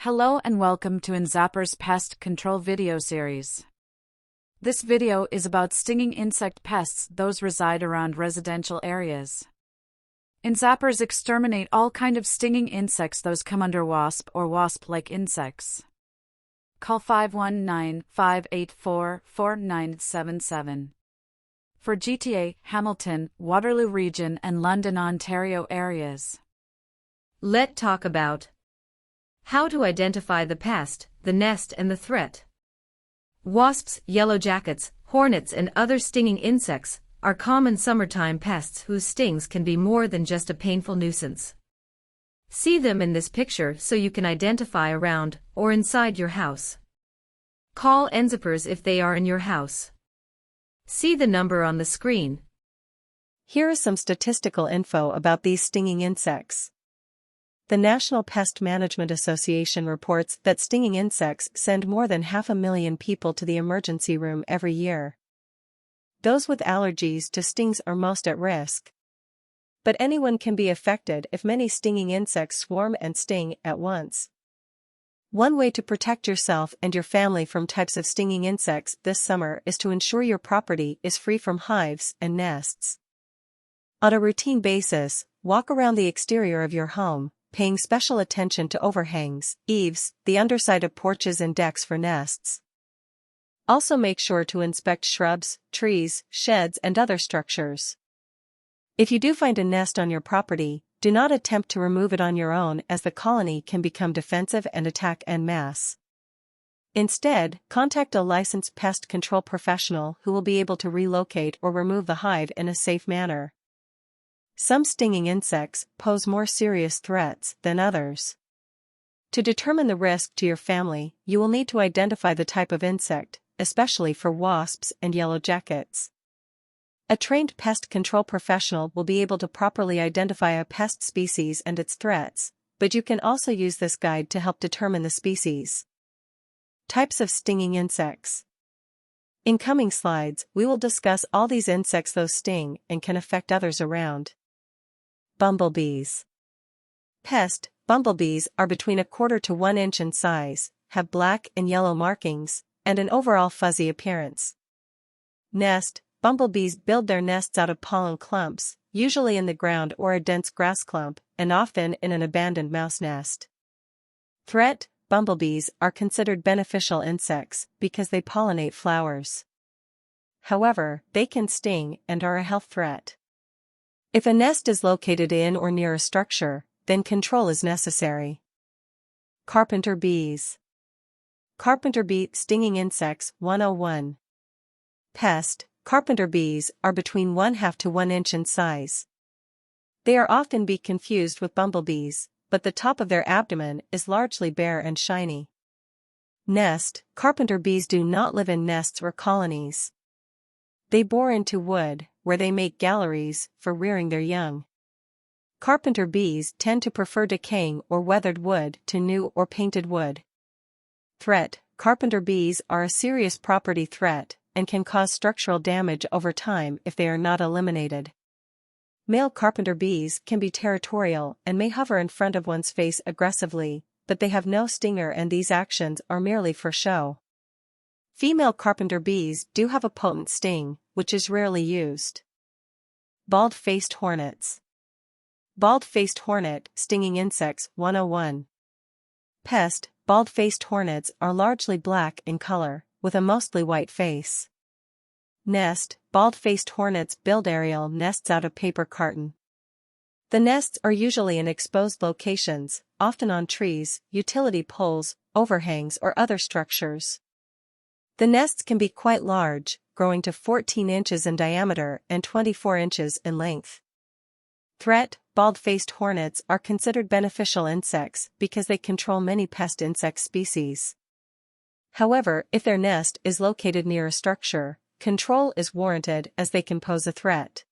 Hello and welcome to enzappers pest control video series. This video is about stinging insect pests, those reside around residential areas. Enzappers exterminate all kind of stinging insects, those come under wasp or wasp-like insects. Call 519-584-4977. For GTA, Hamilton, Waterloo region and London, Ontario areas. Let's talk about how to identify the pest, the nest and the threat. Wasps, yellowjackets, hornets and other stinging insects are common summertime pests whose stings can be more than just a painful nuisance. See them in this picture so you can identify around or inside your house. Call enzappers if they are in your house. See the number on the screen. Here is some statistical info about these stinging insects. The National Pest Management Association reports that stinging insects send more than 500,000 people to the emergency room every year. Those with allergies to stings are most at risk. But anyone can be affected if many stinging insects swarm and sting at once. One way to protect yourself and your family from types of stinging insects this summer is to ensure your property is free from hives and nests. On a routine basis, walk around the exterior of your home, paying special attention to overhangs, eaves, the underside of porches and decks for nests. Also make sure to inspect shrubs, trees, sheds and other structures. If you do find a nest on your property, do not attempt to remove it on your own, as the colony can become defensive and attack en masse. Instead, contact a licensed pest control professional who will be able to relocate or remove the hive in a safe manner. Some stinging insects pose more serious threats than others. To determine the risk to your family, you will need to identify the type of insect, especially for wasps and yellowjackets. A trained pest control professional will be able to properly identify a pest species and its threats, but you can also use this guide to help determine the species. Types of stinging insects. In coming slides, we will discuss all these insects those sting and can affect others around. Bumblebees. Pest, bumblebees are between 1/4 to 1 inch in size, have black and yellow markings, and an overall fuzzy appearance. Nest, bumblebees build their nests out of pollen clumps, usually in the ground or a dense grass clump, and often in an abandoned mouse nest. Threat, bumblebees are considered beneficial insects because they pollinate flowers. However, they can sting and are a health threat. If a nest is located in or near a structure, then control is necessary. Carpenter bees. Carpenter bee stinging insects 101. Pest, carpenter bees are between 1/2 to 1 inch in size. They are often be confused with bumblebees, but the top of their abdomen is largely bare and shiny. Nest, carpenter bees do not live in nests or colonies. They bore into wood, where they make galleries for rearing their young. Carpenter bees tend to prefer decaying or weathered wood to new or painted wood. Threat, carpenter bees are a serious property threat and can cause structural damage over time if they are not eliminated. Male carpenter bees can be territorial and may hover in front of one's face aggressively, but they have no stinger and these actions are merely for show. Female carpenter bees do have a potent sting, which is rarely used. Bald-faced hornets. Bald-faced hornet stinging insects 101. Pest, bald-faced hornets are largely black in color, with a mostly white face. Nest, bald-faced hornets build aerial nests out of paper carton. The nests are usually in exposed locations, often on trees, utility poles, overhangs or other structures. The nests can be quite large, growing to 14 inches in diameter and 24 inches in length. Threat, bald-faced hornets are considered beneficial insects because they control many pest insect species. However, if their nest is located near a structure, control is warranted as they can pose a threat.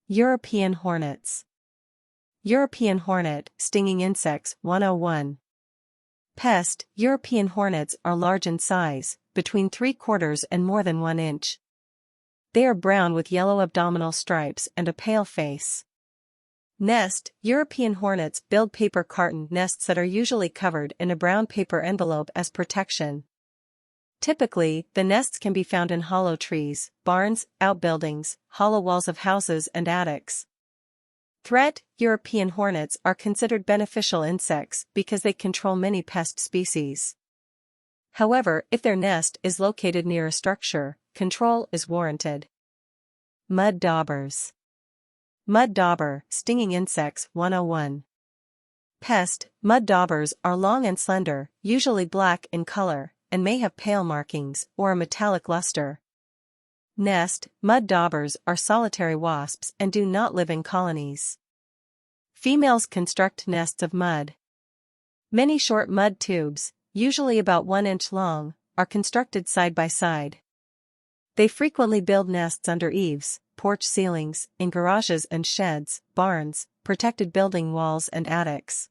European hornets. European hornet stinging insects 101. Pest, European hornets are large in size, between 3/4 and more than 1 inch. They are brown with yellow abdominal stripes and a pale face. Nest: European hornets build paper carton nests that are usually covered in a brown paper envelope as protection. Typically, the nests can be found in hollow trees, barns, outbuildings, hollow walls of houses and attics. Threat: European hornets are considered beneficial insects because they control many pest species. However, if their nest is located near a structure, control is warranted. Mud daubers. Mud dauber, stinging insects 101. Pest: mud daubers are long and slender, usually black in color, and may have pale markings or a metallic luster. Nest: mud daubers are solitary wasps and do not live in colonies. Females construct nests of mud. Many short mud tubes, usually about 1 inch long, are constructed side by side. They frequently build nests under eaves, porch ceilings, in garages and sheds, barns, protected building walls and attics.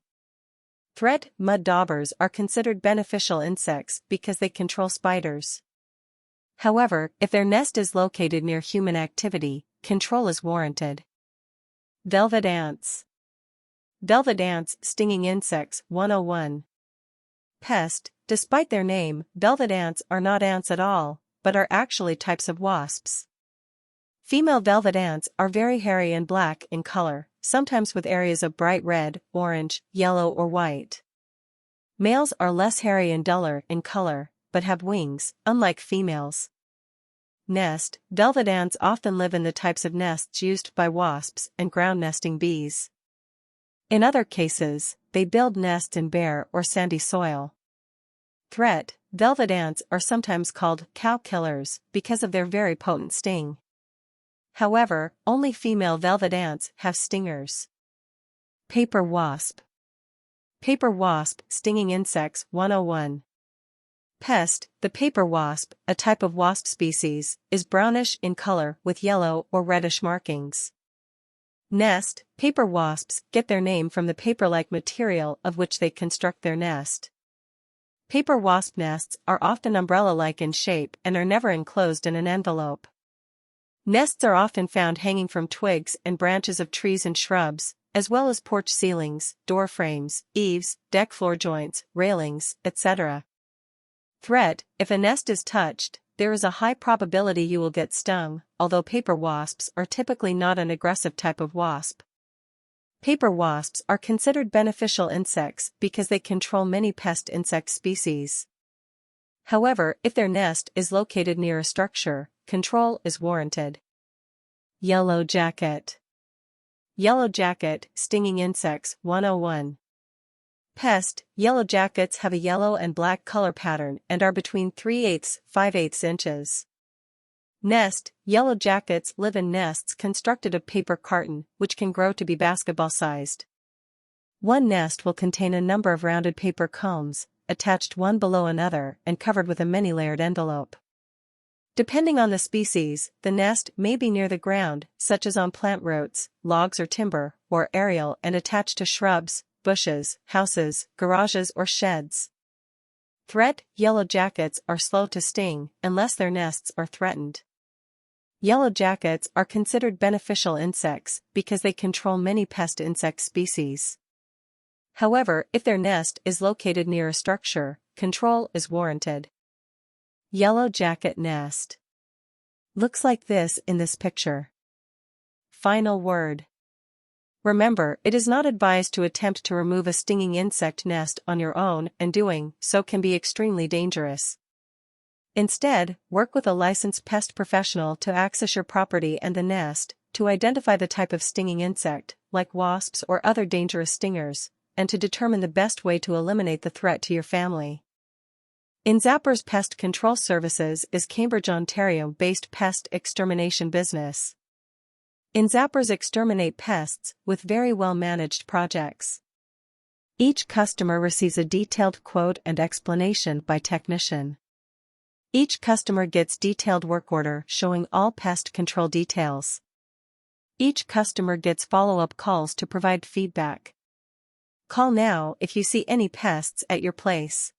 Threat: mud daubers are considered beneficial insects because they control spiders. However, if their nest is located near human activity, control is warranted. Velvet ants. Velvet ants, stinging insects 101. Pest: despite their name, velvet ants are not ants at all, but are actually types of wasps. Female velvet ants are very hairy and black in color, sometimes with areas of bright red, orange, yellow or white. Males are less hairy and duller in color, but have wings, unlike females. Nest: velvet ants often live in the types of nests used by wasps and ground nesting bees. In other cases, they build nests in bare or sandy soil. Threat: velvet ants are sometimes called cow killers because of their very potent sting. However, only female velvet ants have stingers. Paper wasp. Paper wasp, stinging insects 101. Pest: the paper wasp, a type of wasp species, is brownish in color with yellow or reddish markings. Nest: paper wasps get their name from the paper-like material of which they construct their nest. Paper wasp nests are often umbrella-like in shape and are never enclosed in an envelope. Nests are often found hanging from twigs and branches of trees and shrubs, as well as porch ceilings, door frames, eaves, deck floor joints, railings, etc. Threat: if a nest is touched, there is a high probability you will get stung, although paper wasps are typically not an aggressive type of wasp. Paper wasps are considered beneficial insects because they control many pest insect species. However, if their nest is located near a structure, control is warranted. Yellowjacket. Yellowjacket, stinging insects 101. Pest: yellowjackets have a yellow and black color pattern and are between 3/8–5/8 inches. Nest: yellowjackets live in nests constructed of paper carton, which can grow to be basketball-sized. One nest will contain a number of rounded paper combs, attached one below another and covered with a many-layered envelope. Depending on the species, the nest may be near the ground, such as on plant roots, logs or timber, or aerial and attached to shrubs, bushes, houses, garages or sheds. Threat: yellowjackets are slow to sting unless their nests are threatened. Yellowjackets are considered beneficial insects because they control many pest insect species. However, if their nest is located near a structure, control is warranted. Yellowjacket nest. Looks like this in this picture. Final word. Remember, it is not advised to attempt to remove a stinging insect nest on your own, and doing so can be extremely dangerous. Instead, work with a licensed pest professional to access your property and the nest, to identify the type of stinging insect, like wasps or other dangerous stingers, and to determine the best way to eliminate the threat to your family. Enzappers Pest Control Services is Cambridge, Ontario-based pest extermination business. Enzappers exterminate pests with very well-managed projects. Each customer receives a detailed quote and explanation by technician. Each customer gets detailed work order showing all pest control details. Each customer gets follow-up calls to provide feedback. Call now if you see any pests at your place.